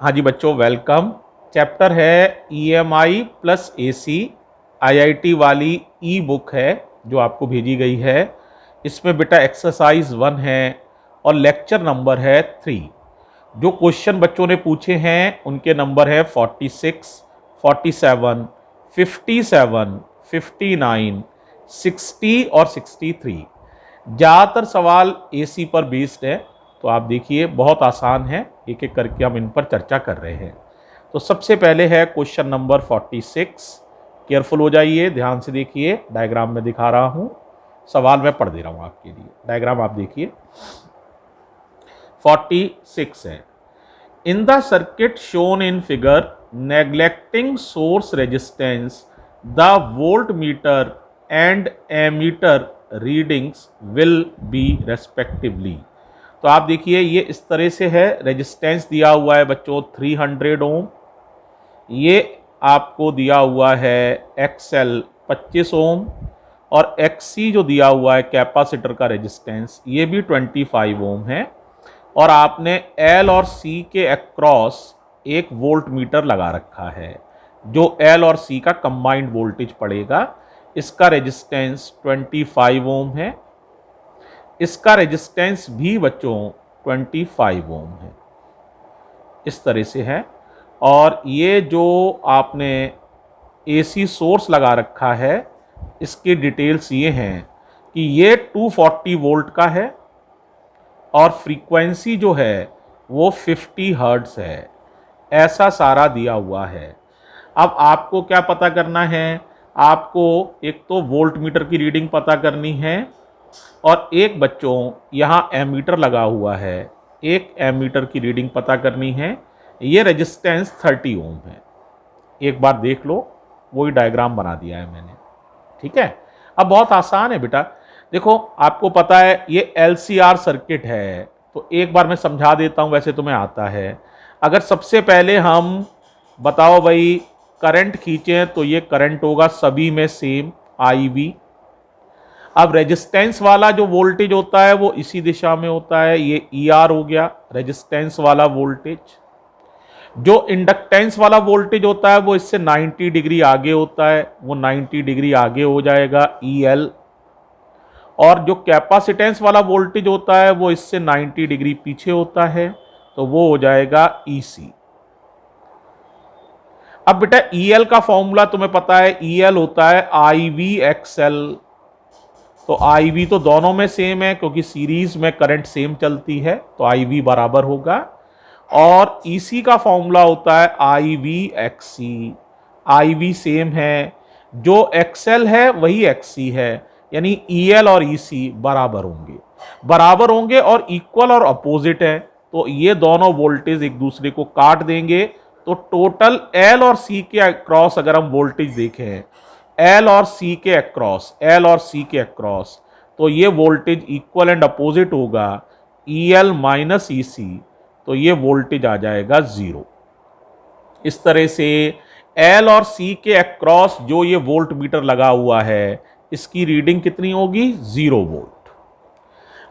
हाँ जी बच्चों, welcome. Chapter है ईएमआई प्लस एसी। आईआईटी वाली ई बुक है जो आपको भेजी गई है। इसमें बेटा एक्सरसाइज 1 है और लेक्चर नंबर है 3। जो क्वेश्चन बच्चों ने पूछे हैं उनके नंबर है 46, 47, 57, 59, 60 और 63। ज़्यादातर सवाल एसी पर बेस्ड है, तो आप देखिए बहुत आसान है, एक एक करके हम इन पर चर्चा कर रहे हैं। तो सबसे पहले है क्वेश्चन नंबर 46। केयरफुल हो जाइए, ध्यान से देखिए, डायग्राम में दिखा रहा हूं, सवाल मैं पढ़ दे रहा हूं आपके लिए। डायग्राम आप देखिए। 46 है, in the circuit shown in figure neglecting source resistance the voltmeter and ammeter readings will be respectively. तो आप देखिए ये इस तरह से है, रेजिस्टेंस दिया हुआ है बच्चों 300 ओम, ये आपको दिया हुआ है एक्सएल 25 ओम, और एक्सी जो दिया हुआ है कैपेसिटर का रेजिस्टेंस ये भी 25 ओम है। और आपने एल और सी के अक्रॉस एक वोल्ट मीटर लगा रखा है जो एल और सी का कंबाइंड वोल्टेज पड़ेगा। इसका रेजिस्टेंस 25 ओम है, इसका रेजिस्टेंस भी बच्चों 25 ओम है, इस तरह से है। और ये जो आपने एसी सोर्स लगा रखा है इसकी डिटेल्स ये हैं कि ये 240 वोल्ट का है और फ्रीक्वेंसी जो है वो 50 हर्ट्ज है, ऐसा सारा दिया हुआ है। अब आपको क्या पता करना है, आपको एक तो वोल्ट मीटर की रीडिंग पता करनी है, और एक बच्चों यहाँ एमीटर लगा हुआ है, एक एमीटर की रीडिंग पता करनी है। ये रेजिस्टेंस 30 ओम है, एक बार देख लो, वही डायग्राम बना दिया है मैंने, ठीक है। अब बहुत आसान है बेटा, देखो आपको पता है ये एलसीआर सर्किट है, तो एक बार मैं समझा देता हूं, वैसे तुम्हें आता है। अगर सबसे पहले हम बताओ भाई करंट खींचें तो ये करंट होगा सभी में सेम IV। अब रेजिस्टेंस वाला जो वोल्टेज होता है वो इसी दिशा में होता है, ये ER हो गया रेजिस्टेंस वाला वोल्टेज। जो इंडक्टेंस वाला वोल्टेज होता है वो इससे 90 डिग्री आगे होता है, वो 90 डिग्री आगे हो जाएगा EL। और जो कैपेसिटेंस वाला वोल्टेज होता है वो इससे 90 डिग्री पीछे होता है, तो वो हो जाएगा EC। अब बेटा EL का फॉर्मूला तुम्हें पता है, EL होता है IVXL। तो IV तो दोनों में सेम है क्योंकि सीरीज में करंट सेम चलती है, तो IV बराबर होगा। और EC का फॉर्मूला होता है IVXC। IV सेम है, जो XL है वही XC है, यानी EL और EC बराबर होंगे और इक्वल और अपोजिट है, तो ये दोनों वोल्टेज एक दूसरे को काट देंगे। तो टोटल L और C के अक्रॉस अगर हम वोल्टेज देखें, L और C के अक्रॉस, तो ये वोल्टेज इक्वल एंड अपोजिट होगा EL माइनस EC, तो ये वोल्टेज आ जाएगा 0। इस तरह से L और C के अक्रॉस जो ये वोल्ट मीटर लगा हुआ है इसकी रीडिंग कितनी होगी, 0 वोल्ट।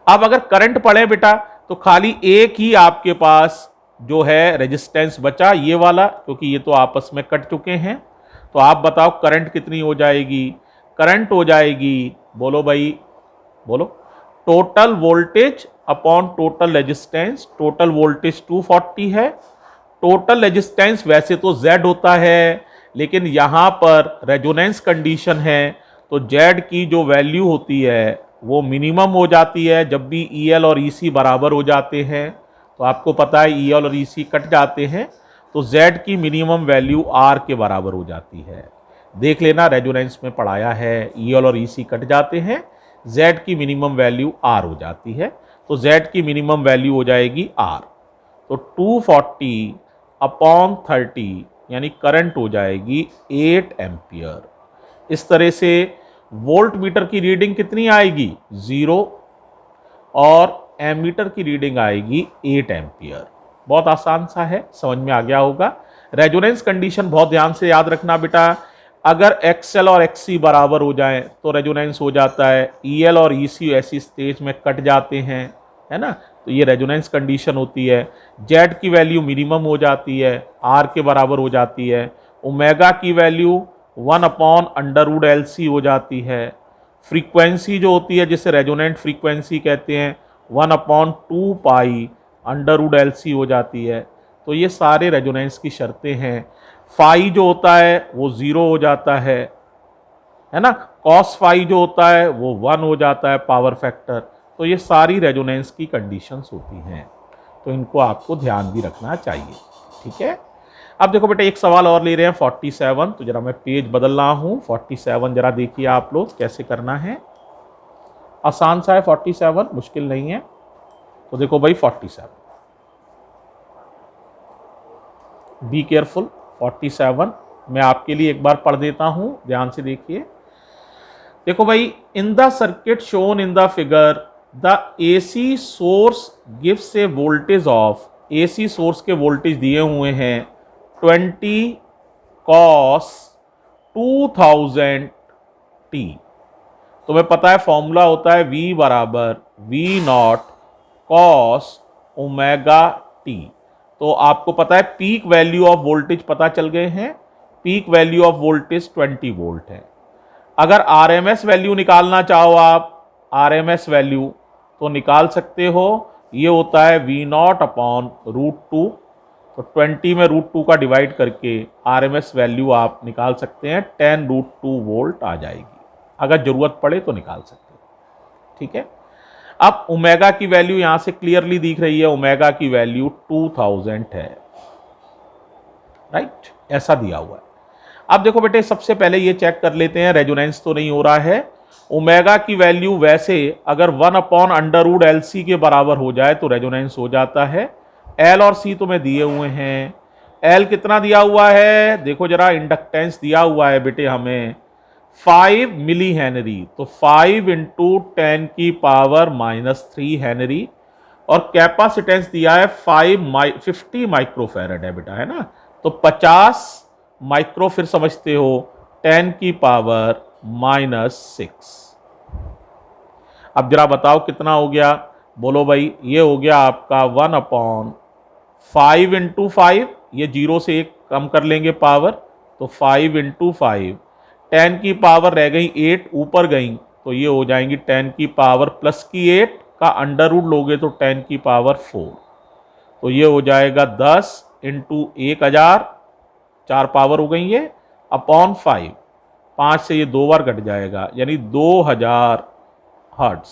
अब अगर करंट पढ़े बेटा तो खाली एक ही आपके पास जो है रेजिस्टेंस बचा, ये वाला, क्योंकि ये तो आपस में कट चुके हैं। तो आप बताओ करंट कितनी हो जाएगी, करंट हो जाएगी, बोलो भाई बोलो, total voltage upon total resistance. Total voltage 240 है, टोटल रेजिस्टेंस वैसे तो Z होता है, लेकिन यहां पर रेजोनेंस कंडीशन है, तो Z की जो वैल्यू होती है वो मिनिमम हो जाती है जब भी EL और EC बराबर हो जाते हैं। तो आपको पता है EL और EC कट जाते हैं, तो Z की मिनिमम वैल्यू R के बराबर हो जाती है। देख लेना, रेजोनेंस में पढ़ाया है, EL और EC कट जाते हैं, Z की मिनिमम वैल्यू R हो जाती है, तो Z की मिनिमम वैल्यू हो जाएगी R। तो 240 अपॉन 30 यानी करंट हो जाएगी 8 एम्पियर। इस तरह से वोल्ट मीटर की रीडिंग कितनी आएगी, 0, और एमीटर की रीडिंग आएगी 8 एम्पियर। बहुत आसान सा है, समझ में आ गया होगा। रेजोनेंस कंडीशन बहुत ध्यान से याद रखना बेटा, अगर XL और XC बराबर हो जाएं तो रेजोनेंस हो जाता है, EL और EC ऐसी स्टेज में कट जाते हैं, है ना, तो ये रेजोनेंस कंडीशन होती है। जेड की वैल्यू मिनिमम हो जाती है, आर के बराबर हो जाती है। ओमेगा की वैल्यू 1/√LC हो जाती है। फ्रीक्वेंसी जो होती है जिसे रेजोनेंट फ्रीक्वेंसी कहते हैं 1/2π√LC हो जाती है। तो ये सारे रेजोनेंस की शर्तें हैं। फाई जो होता है वो 0 हो जाता है ना। कॉस फाई जो होता है वो 1 हो जाता है पावर फैक्टर। तो ये सारी रेजोनेंस की कंडीशंस होती हैं, तो इनको आपको ध्यान भी रखना चाहिए। ठीक है, अब देखो बेटा एक सवाल और ले रहे हैं 47। तो जरा मैं पेज बदल रहा हूं। 47 जरा देखिए आप लोग कैसे करना है। आसान सा है 47, मुश्किल नहीं है। तो देखो भाई 47, बी केयरफुल। 47 मैं आपके लिए एक बार पढ़ देता हूं, ध्यान से देखिए। देखो भाई, इन the circuit shown in the figure the AC source gives A voltage of, AC source के वोल्टेज दिए हुए हैं 20 cos 2000t। तुम्हें पता है फॉर्मूला होता है V बराबर V0 cos ओमेगा t। तो आपको पता है पीक वैल्यू ऑफ वोल्टेज पता चल गए हैं। Peak value of voltage 20 volt है। अगर RMS वैल्यू निकालना चाहो आप, RMS वैल्यू तो निकाल सकते हो। ये होता है V0/√2। तो 20 में √2 का डिवाइड करके RMS वैल्यू आप निकाल सकते हैं 10√2 वोल्ट आ जाएगी। अगर जरूरत पड़े तो निकाल सकते हो। ठीक है, अब ओमेगा की वैल्यू यहां से क्लियरली दिख रही है, ओमेगा की वैल्यू 2000 है। राइट, ऐसा दिया हुआ है। अब देखो बेटे सबसे पहले ये चेक कर लेते हैं रेजोनेंस तो नहीं हो रहा है। ओमेगा की वैल्यू वैसे अगर 1/√LC के बराबर हो जाए तो रेजोनेंस हो जाता है। एल और सी तुम्हें दिए हुए हैं। एल कितना दिया हुआ है, देखो जरा, इंडक्टेंस दिया हुआ है बेटे हमें 5 मिली हेनरी। तो 5 × 10⁻³ हेनरी। और कैपेसिटेंस दिया है 50 माइक्रोफैरड है बेटा, है ना। तो 50 माइक्रो फिर समझते हो 10⁻⁻⁶। अब जरा बताओ कितना हो गया, बोलो भाई। ये हो गया आपका 1/5 × 5, ये 0 से 1 कम कर लेंगे पावर, तो 5 × 5, 10 की पावर रह गई 8 ऊपर गई, तो ये हो जाएंगी 10 की पावर +8 का अंडर रूट लोगे तो 10 की पावर 4। तो ये हो जाएगा 10 × 1000, 4 पावर हो गई ये, अपॉन 5, 5 से ये 2 बार घट जाएगा, यानी 2000 हर्ट्ज।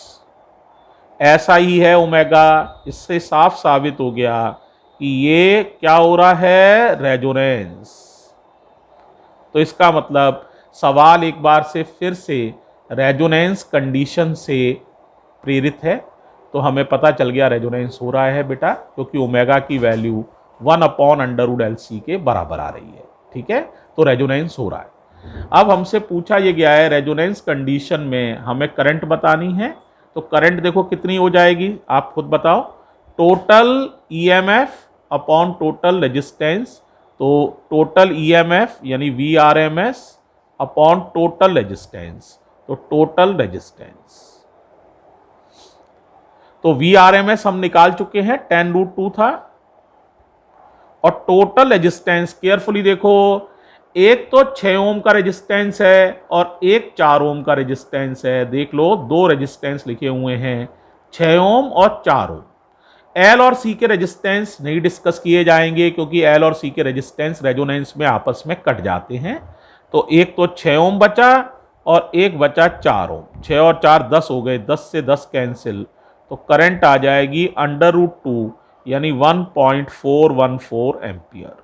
ऐसा ही है ओमेगा। इससे साफ साबित हो गया कि ये क्या हो रहा है, रेजोनेंस। तो इसका मतलब सवाल एक बार से फिर से रेजोनेंस कंडीशन से प्रेरित है। तो हमें पता चल गया रेजोनेंस हो रहा है बेटा, क्योंकि ओमेगा की वैल्यू 1/√LC के बराबर आ रही है। ठीक है, तो रेजोनेंस हो रहा है। अब हमसे पूछा ये गया है रेजोनेंस कंडीशन में हमें करंट बतानी है। तो करंट देखो कितनी हो जाएगी, आप खुद बताओ। Total EMF upon total resistance. तो टोटल EMF यानी VRMS अपॉन टोटल रेजिस्टेंस, तो टोटल रेजिस्टेंस। तो VRMS हम निकाल चुके हैं, 10√2 था। और टोटल रेजिस्टेंस केयरफुली देखो, एक तो 6 ओम का रेजिस्टेंस है और एक 4 ओम का रेजिस्टेंस है। देख लो, 2 रेजिस्टेंस लिखे हुए हैं, 6 ओम और 4 ओम। एल और सी के रेजिस्टेंस नहीं डिस्कस किए जाएंगे, क्योंकि एल और सी के रेजिस्टेंस रेजोनेंस में आपस में कट जाते हैं। तो एक तो 6 ओम बचा और एक बचा 4 ओम। 6 और 4 10 हो गए, 10 से 10 कैंसिल। तो करंट आ जाएगी √2 यानी 1.414 एम्पियर,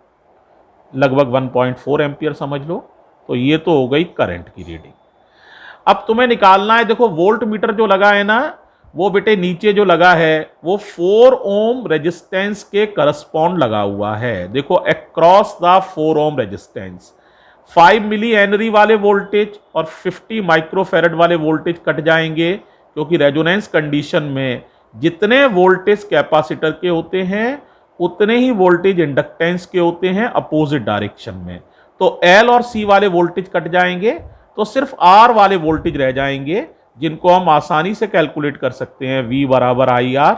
लगभग 1.4 एम्पियर समझ लो। तो ये तो हो गई करंट की रीडिंग। अब तुम्हें निकालना है, देखो वोल्ट मीटर जो लगा है ना, वो बेटे नीचे जो लगा है वो 4 ओम रेजिस्टेंस के करस्पॉन्ड लगा हुआ है। देखो across the 4 ohm resistance 5 millihenry वाले वोल्टेज और 50 माइक्रोफैरड वाले वोल्टेज कट जाएंगे, क्योंकि रेजोनेंस कंडीशन में जितने वोल्टेज कैपेसिटर के होते हैं उतने ही वोल्टेज इंडक्टेंस के होते हैं अपोजिट डायरेक्शन में। तो एल और सी वाले वोल्टेज कट जाएंगे, तो सिर्फ आर वाले वोल्टेज रह जाएंगे, जिनको हम आसानी से कैलकुलेट कर सकते हैं। V बराबर IR।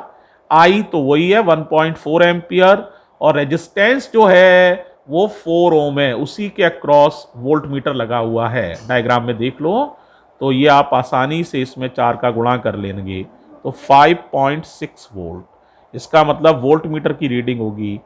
आई तो वही है 1.4 एम्पियर, और रेजिस्टेंस जो है वो 4 ओम है, उसी के अक्रॉस वोल्ट मीटर लगा हुआ है। डायग्राम में देख लो तो ये आप आसानी से इसमें 4 का गुणा कर लेंगे तो 5.6 वोल्ट। इसका मतलब वोल्ट मीटर की रीडिंग होगी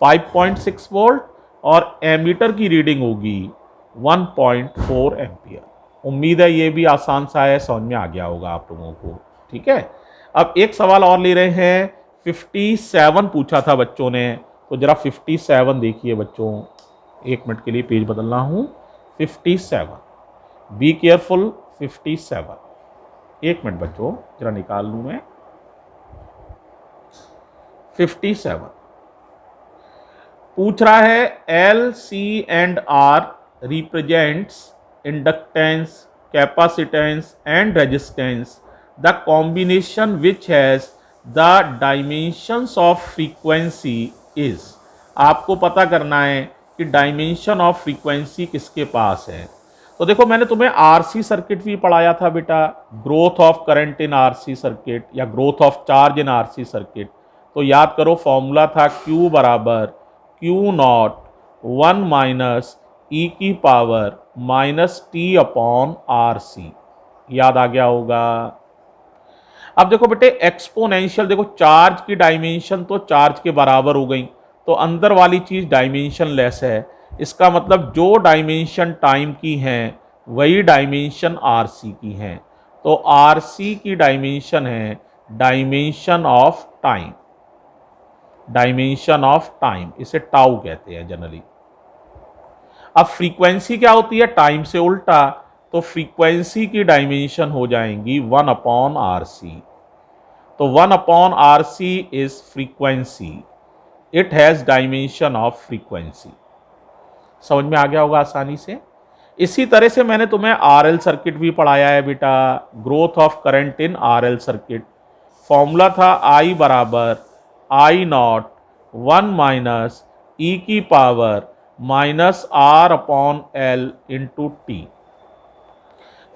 5.6 वोल्ट और एमीटर की रीडिंग होगी 1.4 एम्पियर। उम्मीद है ये भी आसान सा है, समझ में आ गया होगा आप लोगों को। ठीक है, अब एक सवाल और ले रहे हैं। 57 पूछा था बच्चों ने, तो जरा 57 देखिए बच्चों, एक मिनट के लिए पेज बदल रहा हूं। 57, बी केयरफुल। 57, एक मिनट बच्चों जरा निकाल लूं मैं। 57 पूछ रहा है L C and R represents inductance, capacitance and resistance, the combination which has the dimensions of frequency is. आपको पता करना है कि डायमेंशन ऑफ फ्रीक्वेंसी किसके पास है। तो देखो मैंने तुम्हें आरसी सर्किट भी पढ़ाया था बेटा, growth of current in RC circuit या growth of charge in RC circuit. तो याद करो फॉर्मूला था Q बराबर Q नॉट 1 माइनस ई की power minus t upon R C. याद आ गया होगा। अब देखो बेटे एक्सपोनेंशियल, देखो चार्ज की डायमेंशन तो चार्ज के बराबर हो गई, तो अंदर वाली चीज डायमेंशन लेस है। इसका मतलब जो डायमेंशन टाइम की है वही डायमेंशन आरसी की है। तो आरसी की डायमेंशन है dimension of time, dimension of time, इसे टाउ कहते हैं जनरली। अब फ्रीक्वेंसी क्या होती है, टाइम से उल्टा, तो फ्रीक्वेंसी की डायमेंशन हो जाएंगी 1 अपॉन आर सी। तो 1 upon R C is frequency, it has dimension of frequency. समझ में आ गया होगा आसानी से। इसी तरह से मैंने तुम्हें आरएल सर्किट भी पढ़ाया है बेटा, growth of current in RL circuit. Formula था आई बराबर आई नॉट 1 माइनस ई की power minus R upon L into t.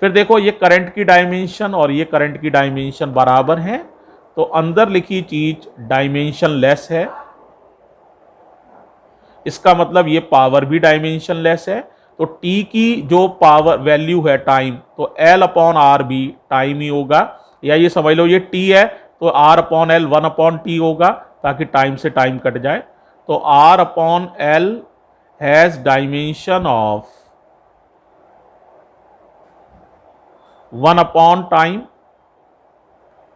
फिर देखो ये करंट की डायमेंशन और ये करंट की डायमेंशन बराबर हैं, तो अंदर लिखी चीज डायमेंशन लेस है, इसका मतलब ये पावर भी डायमेंशन लेस है। तो टी की जो पावर वैल्यू है टाइम, तो एल अपॉन आर भी टाइम ही होगा, या ये समझ लो ये टी है तो R upon L 1 upon t होगा, ताकि टाइम से टाइम कट जाए। तो R upon L has dimension of 1 upon time,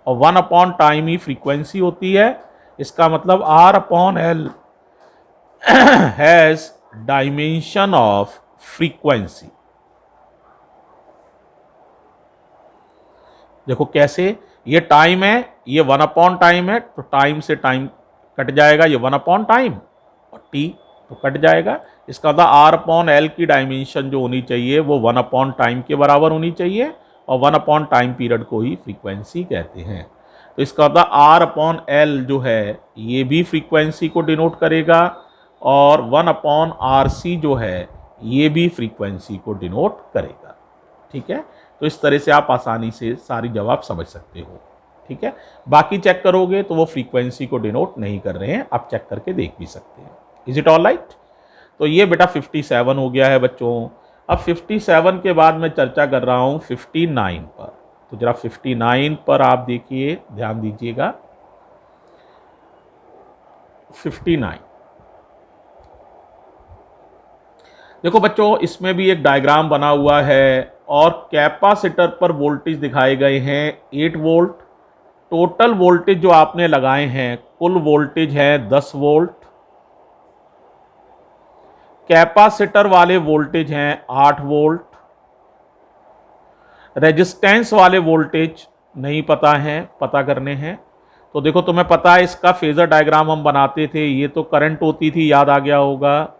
और 1 अपॉन टाइम ही फ्रीक्वेंसी होती है। इसका मतलब R upon L has dimension of frequency. देखो कैसे, ये टाइम है, ये 1 अपॉन टाइम है, तो टाइम से टाइम कट जाएगा, ये 1 अपॉन टाइम और टी तो कट जाएगा। इसका मतलब आर अपॉन एल की डायमेंशन जो होनी चाहिए वो 1 अपॉन टाइम के बराबर होनी चाहिए, और 1 अपॉन टाइम पीरियड को ही फ्रीक्वेंसी कहते हैं। तो इसका मतलब आर अपॉन एल जो है ये भी फ्रीक्वेंसी को डिनोट करेगा, और 1 अपॉन आर सी जो है ये भी फ्रीक्वेंसी को डिनोट करेगा। ठीक है, तो इस तरह से आप आसानी से सारी जवाब समझ सकते हो। ठीक है, बाकी चेक करोगे तो वो फ्रीक्वेंसी को डिनोट नहीं कर रहे हैं, आप चेक करके देख भी सकते हैं। Is it all right? तो ये बेटा 57 हो गया है बच्चों। अब 57 के बाद मैं चर्चा कर रहा हूं 59 पर। तो जरा 59 पर आप देखिए, ध्यान दीजिएगा। 59 देखो बच्चों, इसमें भी एक डायग्राम बना हुआ है और कैपेसिटर पर वोल्टेज दिखाए गए हैं 8 वोल्ट। टोटल वोल्टेज जो आपने लगाए हैं, कुल वोल्टेज है 10 वोल्ट। कैपेसिटर वाले वोल्टेज हैं 8 वोल्ट। रेजिस्टेंस वाले वोल्टेज नहीं पता हैं, पता करने हैं। तो देखो तुम्हें पता है इसका फेजर डायग्राम हम बनाते थे, ये तो करंट होती थी, याद आ गया होगा।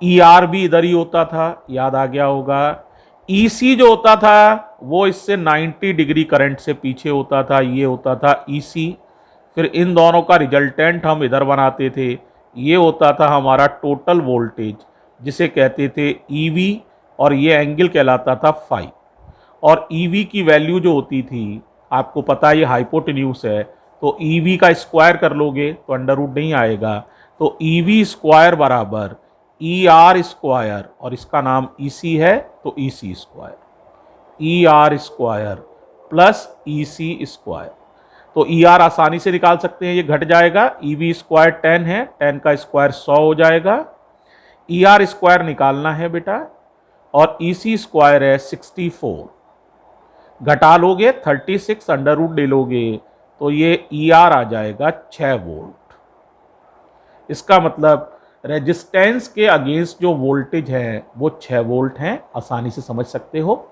ER भी इधर ही होता था, याद आ गया होगा। EC जो होता था वो इससे 90 डिग्री करंट से पीछे होता था, ये होता था EC। फिर इन दोनों का रिजल्टेंट हम इधर बनाते थे, ये होता था हमारा टोटल वोल्टेज, जिसे कहते थे EV, और ये एंगल कहलाता था फाई। और EV की वैल्यू जो होती थी आपको पता है ये हाइपोटेन्यूज है, तो ईवी का स्क्वायर कर लोगे तो अंडर रूट नहीं आएगा, तो ईवी स्क्वायर बराबर ई आर स्क्वायर, और इसका नाम ईसी है तो EC square, E R square plus EC square. तो ई आर आसानी से निकाल सकते हैं, ये घट जाएगा, ईवी स्क्वायर 10 है, 10 का स्क्वायर 100 हो जाएगा, ई आर स्क्वायर निकालना है बेटा, और ईसी स्क्वायर है 64, घटा लोगे 36 अंडर रूट ले लोगे तो ये ई आर आ जाएगा 6 वोल्ट। इसका मतलब रेजिस्टेंस के अगेंस्ट जो वोल्टेज है वो 6 वोल्ट है, आसानी से समझ सकते हो।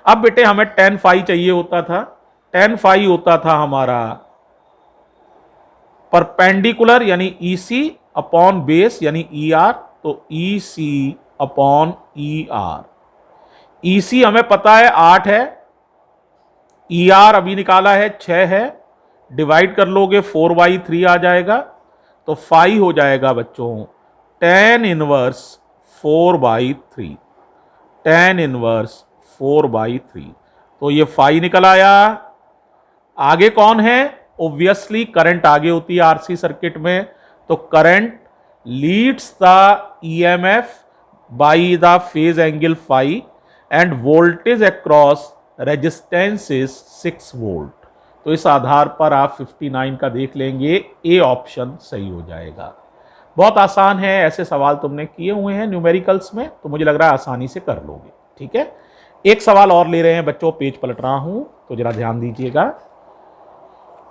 अब बेटे हमें 10 फाई चाहिए होता था, 10 फाई होता था हमारा परपेंडिकुलर यानी ईसी अपॉन बेस यानी ई आर, तो EC upon E R. EC हमें पता है 8 है, ई आर अभी निकाला है 6 है, डिवाइड कर लोगे 4/3 आ जाएगा, तो फाई हो जाएगा बच्चों 10 इनवर्स 4/3, 10 इनवर्स 4/3, तो ये फाई निकल आया। आगे कौन है? ऑब्वियसली करंट आगे होती है आरसी सर्किट में, तो current leads the EMF by the phase angle phi and voltage across resistance is 6 volt. तो इस आधार पर आप 59 का देख लेंगे, ए ऑप्शन सही हो जाएगा। बहुत आसान है, ऐसे सवाल तुमने किए हुए हैं न्यूमेरिकल्स में, तो मुझे लग रहा है आसानी से कर लोगे। ठीक है, एक सवाल और ले रहे हैं बच्चों, पेज पलट रहा हूं तो जरा ध्यान दीजिएगा।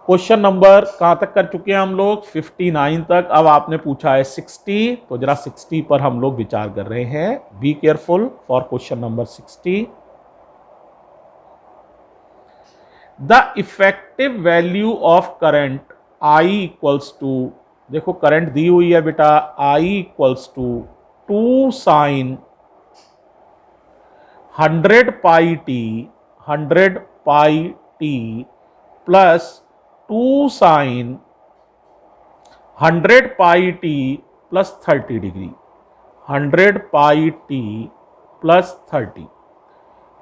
क्वेश्चन नंबर कहां तक कर चुके हैं हम लोग? 59 तक। अब आपने पूछा है 60, तो जरा 60 पर हम लोग विचार कर रहे हैं। Be careful for question number 60। The effective value of current I equals to, देखो करंट दी हुई है बेटा, I equals to 2 sine 100 pi t plus 2 sine 100 pi t plus 30 degree, 100 pi t plus 30,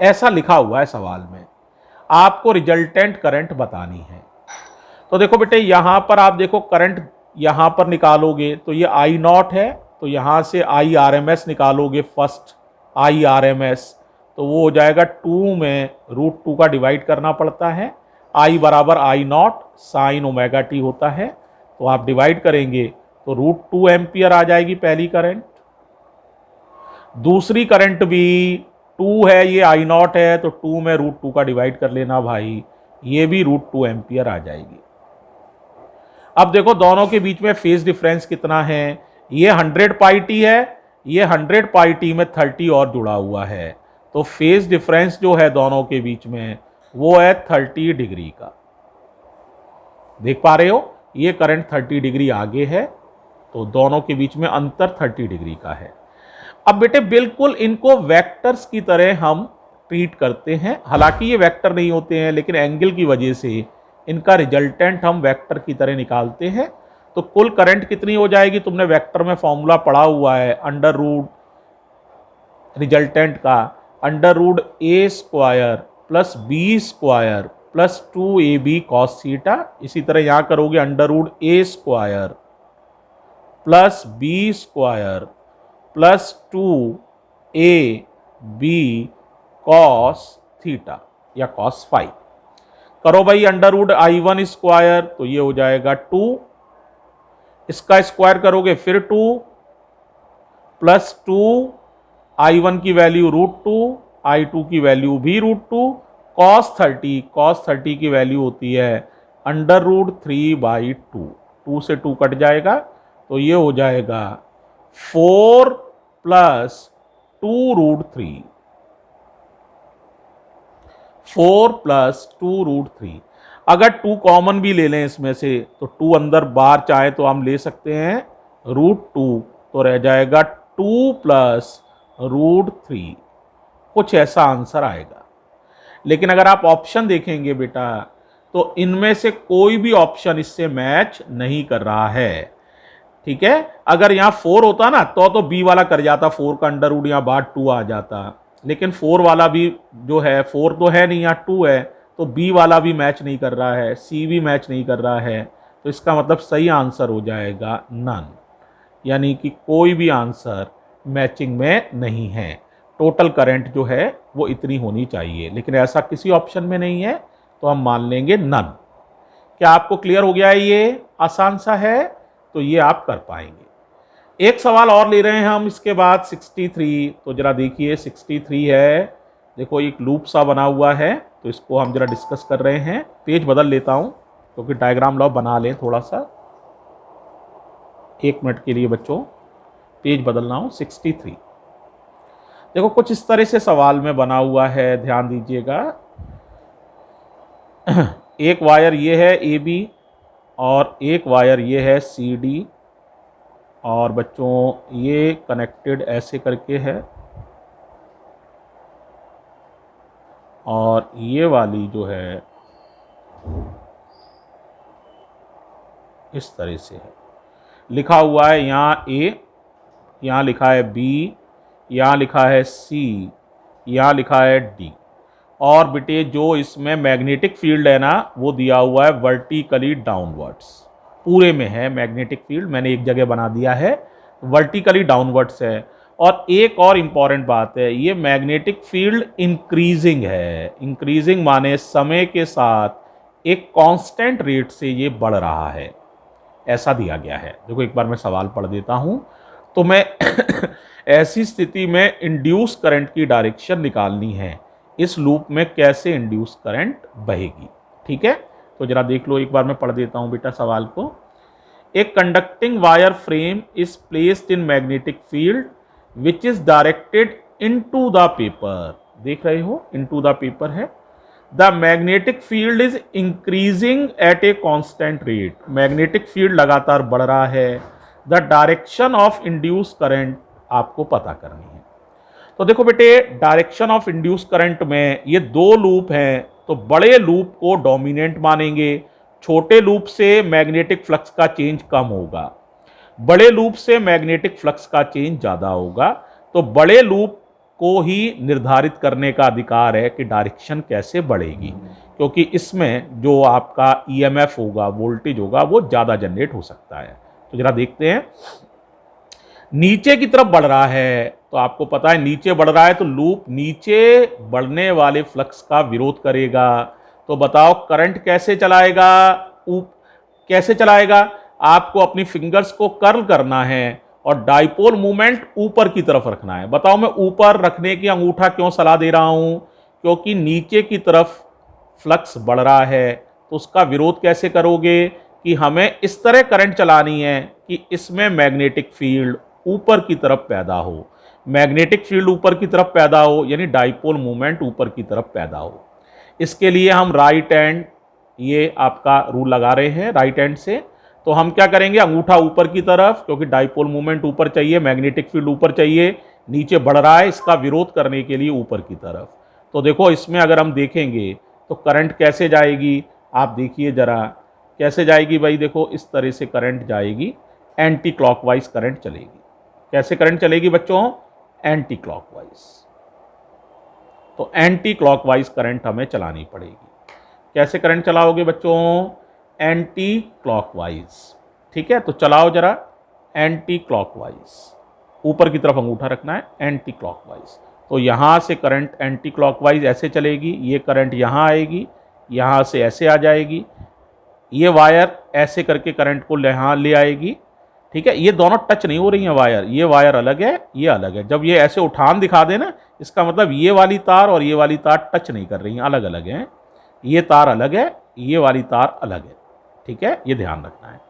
ऐसा लिखा हुआ है सवाल में। आपको रिजल्टेंट करंट बतानी है। तो देखो बेटे यहां पर आप देखो करंट यहां पर निकालोगे तो ये आई नॉट है, तो यहां से आई आर एम एस निकालोगे, first I R M S, तो वो हो जाएगा 2 में √2 का डिवाइड करना पड़ता है, आई बराबर I not sine omega T होता है, तो आप डिवाइड करेंगे तो √2 एम्पियर आ जाएगी पहली करंट। दूसरी करंट भी 2 है, ये आई नॉट है, तो 2 में √2 का डिवाइड कर लेना भाई, ये भी √2 एम्पियर आ जाएगी। अब देखो दोनों के बीच में फेज डिफरेंस कितना है, ये 100 पाई टी है, ये 100 पाई टी में 30 और जुड़ा हुआ है, तो फेज डिफरेंस जो है दोनों के बीच में वो है 30 डिग्री का। देख पा रहे हो, ये करंट 30 डिग्री आगे है, तो दोनों के बीच में अंतर 30 डिग्री का है। अब बेटे बिल्कुल इनको वेक्टर्स की तरह हम ट्रीट करते हैं, हालांकि ये वेक्टर नहीं होते हैं, लेकिन एंगल की वजह से इनका रिजल्टेंट हम वेक्टर की तरह निकालते हैं। तो कुल करंट कितनी हो जाएगी? तुमने वेक्टर में फॉर्मूला पढ़ा हुआ है, अंडर रूट रिजल्टेंट का under root A square plus B square plus 2ab cos theta. इसी तरह यहां करोगे under root A square plus B square plus 2ab cos theta या कॉस फाई। करो भाई अंडर रूट I1 स्क्वायर, तो ये हो जाएगा 2, इसका स्क्वायर करोगे फिर 2 प्लस 2, I1 की वैल्यू √2, I2 की वैल्यू भी √2, कॉस 30 की वैल्यू होती है अंडर रूट 3/2, 2 से 2 कट जाएगा, तो ये हो जाएगा 4 प्लस 2√3, 4 प्लस 2√3। अगर 2 कॉमन भी ले लें इसमें से, तो 2 अंदर बाहर चाहे तो हम ले सकते हैं √2, तो रह जाएगा 2 प्लस √3, कुछ ऐसा आंसर आएगा। लेकिन अगर आप ऑप्शन देखेंगे बेटा, तो इनमें से कोई भी ऑप्शन इससे मैच नहीं कर रहा है। ठीक है, अगर यहां 4 होता ना तो बी वाला कर जाता, 4 का अंडर रूट यहां बाद 2 आ जाता, लेकिन 4 वाला भी जो है 4 तो है नहीं, यहाँ 2 है, तो बी वाला भी मैच नहीं कर रहा है, सी भी मैच नहीं कर रहा है, तो इसका मतलब सही आंसर हो जाएगा नन, यानी कि कोई भी आंसर मैचिंग में नहीं है। टोटल करंट जो है वो इतनी होनी चाहिए, लेकिन ऐसा किसी ऑप्शन में नहीं है, तो हम मान लेंगे नन। क्या आपको क्लियर हो गया है? ये आसान सा है, तो ये आप कर पाएंगे। एक सवाल और ले रहे हैं हम इसके बाद 63। तो जरा देखिए 63 है, देखो एक लूप सा बना हुआ है, तो इसको हम जरा डिस्कस कर रहे हैं। पेज बदल लेता हूं क्योंकि डायग्राम लो बना लें थोड़ा सा, 1 मिनट के लिए बच्चों, पेज बदलना हो। 63 देखो कुछ इस तरह से सवाल में बना हुआ है, ध्यान दीजिएगा। एक वायर ये है ए बी और एक वायर ये है सी डी, और बच्चों ये कनेक्टेड ऐसे करके है, और ये वाली जो है इस तरह से है। लिखा हुआ है यहाँ ए, यहाँ लिखा है बी, यहाँ लिखा है सी, यहाँ लिखा है डी। और बेटे जो इसमें मैग्नेटिक फील्ड है ना, वो दिया हुआ है वर्टिकली डाउनवर्ड्स, पूरे में है मैग्नेटिक फील्ड, मैंने एक जगह बना दिया है, वर्टिकली डाउनवर्ड्स है। और एक और इम्पॉर्टेंट बात है, ये मैग्नेटिक फील्ड इंक्रीजिंग है। इंक्रीजिंग माने समय के साथ एक कांस्टेंट रेट से ये बढ़ रहा है, ऐसा दिया गया है। देखो एक बार मैं सवाल पढ़ देता हूं, तो मैं ऐसी स्थिति में इंड्यूस करंट की डायरेक्शन निकालनी है, इस लूप में कैसे इंड्यूस करंट बहेगी। ठीक है, तो जरा देख लो, एक बार मैं पढ़ देता हूं बेटा सवाल को। एक conducting wire frame is placed in magnetic field which is directed into the paper. देख रहे हो, इनटू द पेपर है। The magnetic field is increasing at a constant rate. Magnetic field लगातार बढ़ रहा है। The direction of induce current आपको पता करनी है। तो देखो बेटे, डायरेक्शन ऑफ इंड्यूस करंट में ये 2 लूप हैं, तो बड़े लूप को डोमिनेंट मानेंगे। छोटे लूप से मैग्नेटिक फ्लक्स का चेंज कम होगा, बड़े लूप से मैग्नेटिक फ्लक्स का चेंज ज्यादा होगा। तो बड़े लूप को ही निर्धारित करने का अधिकार है कि डायरेक्शन कैसे बढ़ेगी, क्योंकि इसमें जो आपका ईएमएफ होगा, वोल्टेज होगा, वो ज्यादा जनरेट हो सकता है। तो जरा देखते हैं, नीचे की तरफ बढ़ रहा है, तो आपको पता है नीचे बढ़ रहा है, तो लूप नीचे बढ़ने वाले फ्लक्स का विरोध करेगा। तो बताओ करंट कैसे चलाएगा? कैसे चलाएगा? आपको अपनी फिंगर्स को कर्ल करना है और डाइपोल मूवमेंट ऊपर की तरफ रखना है। बताओ मैं ऊपर रखने की अंगूठा क्यों सलाह दे रहा हूं? क्योंकि नीचे की तरफ फ्लक्स बढ़ रहा है, तो उसका विरोध कैसे करोगे कि हमें इस तरह करंट चलानी है कि इसमें मैग्नेटिक फील्ड ऊपर की तरफ पैदा हो। मैग्नेटिक फील्ड ऊपर की तरफ पैदा हो यानी डाइपोल मूवमेंट ऊपर की तरफ पैदा हो। इसके लिए हम राइट हैंड, ये आपका रूल लगा रहे हैं राइट हैंड से। तो हम क्या करेंगे, अंगूठा ऊपर की तरफ, क्योंकि डाइपोल मूवमेंट ऊपर चाहिए, मैग्नेटिक फील्ड ऊपर चाहिए, नीचे बढ़ रहा है, इसका विरोध करने के लिए ऊपर की तरफ। तो देखो इसमें अगर हम देखेंगे तो करंट कैसे जाएगी, आप देखिए जरा कैसे जाएगी भाई। देखो इस तरह से करंट जाएगी, एंटी क्लॉकवाइज करंट चलेगी। कैसे करंट चलेगी बच्चों? Anti clockwise. तो एंटी क्लॉकवाइज करंट हमें चलानी पड़ेगी। कैसे करंट चलाओगे बच्चों? Anti clockwise. ठीक है, तो चलाओ जरा एंटी क्लॉकवाइज, ऊपर की तरफ अंगूठा रखना है, एंटी क्लॉकवाइज। तो यहां से करंट एंटी क्लॉकवाइज ऐसे चलेगी, ये करंट यहां आएगी, यहां से ऐसे आ जाएगी, ये वायर ऐसे करके करंट को यहां ले आएगी। ठीक है, ये दोनों टच नहीं हो रही हैं वायर, ये वायर अलग है, ये अलग है। जब ये ऐसे उठान दिखा दे ना, इसका मतलब ये वाली तार और ये वाली तार टच नहीं कर रही हैं, अलग अलग हैं। ये तार अलग है, ये वाली तार अलग है। ठीक है, ये ध्यान रखना है,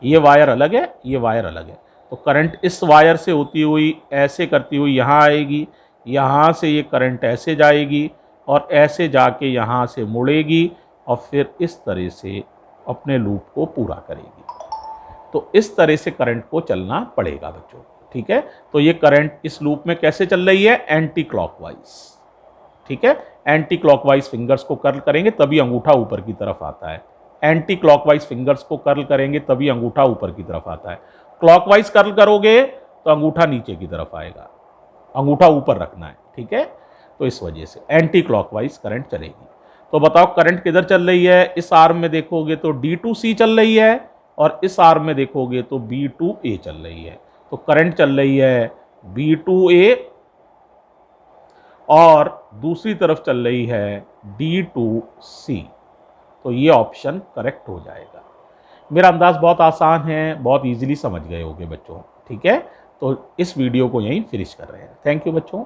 ये वायर अलग है, ये वायर अलग है। तो करंट इस वायर से होती हुई ऐसे करती हुई यहाँ आएगी, यहाँ से ये करंट ऐसे जाएगी और ऐसे जाके यहाँ से मुड़ेगी और फिर इस तरह से अपने लूप को पूरा करेगी। तो इस तरह से करंट को चलना पड़ेगा बच्चों। ठीक है, तो ये करंट इस लूप में कैसे चल रही है? Anti clockwise. ठीक है, एंटी क्लॉकवाइज फिंगर्स को कर्ल करेंगे तभी अंगूठा ऊपर की तरफ आता है। एंटी क्लॉकवाइज फिंगर्स को कर्ल करेंगे तभी अंगूठा ऊपर की तरफ आता है। क्लॉकवाइज कर्ल करोगे तो अंगूठा नीचे की तरफ आएगा, अंगूठा ऊपर रखना है। ठीक है, तो इस वजह से एंटी क्लॉकवाइज करंट चलेगी। तो बताओ करंट किधर चल रही है, इस आर्म में देखोगे तो D2C चल रही है और इस आर्म में देखोगे तो B2A चल रही है। तो करंट चल रही है B2A और दूसरी तरफ चल रही है D2C। तो ये ऑप्शन करेक्ट हो जाएगा। मेरा अंदाज बहुत आसान है, बहुत इजीली समझ गए होगे बच्चों, ठीक है। तो इस वीडियो को यहीं फिनिश कर रहे हैं। थैंक यू बच्चों।